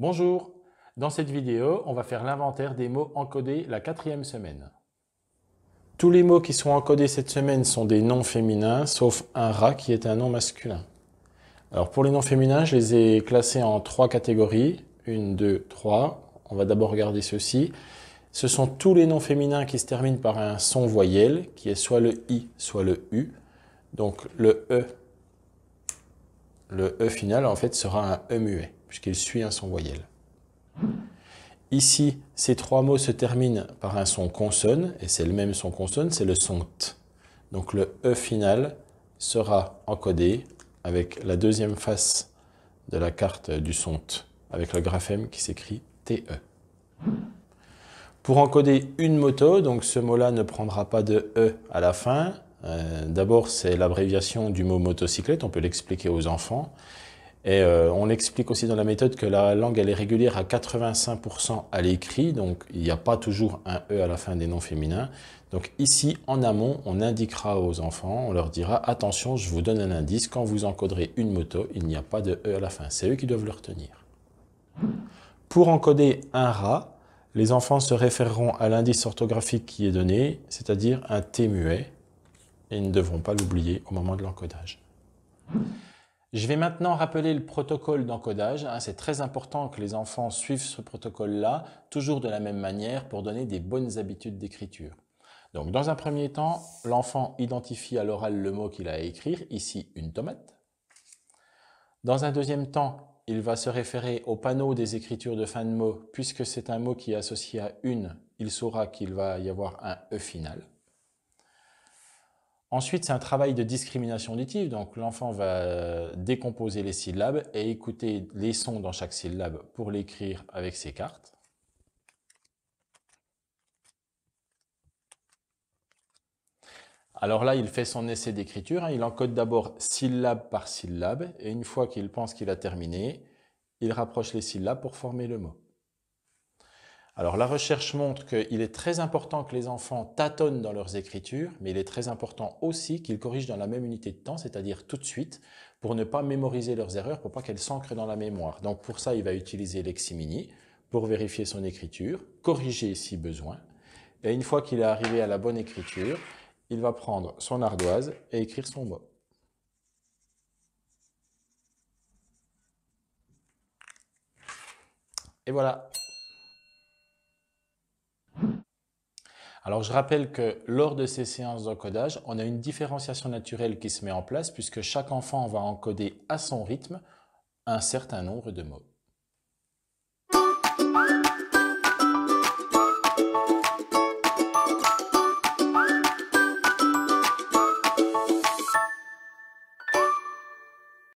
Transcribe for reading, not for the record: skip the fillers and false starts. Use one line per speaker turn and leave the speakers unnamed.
Bonjour, dans cette vidéo, on va faire l'inventaire des mots encodés la 4e semaine. Tous les mots qui sont encodés cette semaine sont des noms féminins, sauf un rat qui est un nom masculin. Alors pour les noms féminins, je les ai classés en 3 catégories. 1, 2, 3. On va d'abord regarder ceci. Ce sont tous les noms féminins qui se terminent par un son voyelle, qui est soit le I, soit le U. Donc le E final en fait sera un E muet, puisqu'il suit un son voyelle. Ici, ces 3 mots se terminent par un son consonne, et c'est le même son consonne, c'est le son T. Donc le E final sera encodé avec la deuxième face de la carte du son T, avec le graphème qui s'écrit TE. Pour encoder une moto, donc ce mot-là ne prendra pas de E à la fin. D'abord, c'est l'abréviation du mot motocyclette, on peut l'expliquer aux enfants. Et on explique aussi dans la méthode que la langue elle est régulière à 85% à l'écrit, donc il n'y a pas toujours un E à la fin des noms féminins. Donc ici, en amont, on indiquera aux enfants, on leur dira « Attention, je vous donne un indice, quand vous encoderez une moto, il n'y a pas de E à la fin. » C'est eux qui doivent le retenir. Pour encoder un rat, les enfants se référeront à l'indice orthographique qui est donné, c'est-à-dire un T muet, et ils ne devront pas l'oublier au moment de l'encodage. Je vais maintenant rappeler le protocole d'encodage. C'est très important que les enfants suivent ce protocole-là, toujours de la même manière, pour donner des bonnes habitudes d'écriture. Donc, dans un premier temps, l'enfant identifie à l'oral le mot qu'il a à écrire, ici une tomate. Dans un deuxième temps, il va se référer au panneau des écritures de fin de mot. Puisque c'est un mot qui est associé à une, il saura qu'il va y avoir un E final. Ensuite, c'est un travail de discrimination auditive, donc l'enfant va décomposer les syllabes et écouter les sons dans chaque syllabe pour l'écrire avec ses cartes. Alors là, il fait son essai d'écriture, il encode d'abord syllabe par syllabe, et une fois qu'il pense qu'il a terminé, il rapproche les syllabes pour former le mot. Alors la recherche montre qu'il est très important que les enfants tâtonnent dans leurs écritures, mais il est très important aussi qu'ils corrigent dans la même unité de temps, c'est-à-dire tout de suite, pour ne pas mémoriser leurs erreurs, pour pas qu'elles s'ancrent dans la mémoire. Donc pour ça, il va utiliser Leximini pour vérifier son écriture, corriger si besoin, et une fois qu'il est arrivé à la bonne écriture, il va prendre son ardoise et écrire son mot. Et voilà. Alors je rappelle que lors de ces séances d'encodage, on a une différenciation naturelle qui se met en place puisque chaque enfant va encoder à son rythme un certain nombre de mots.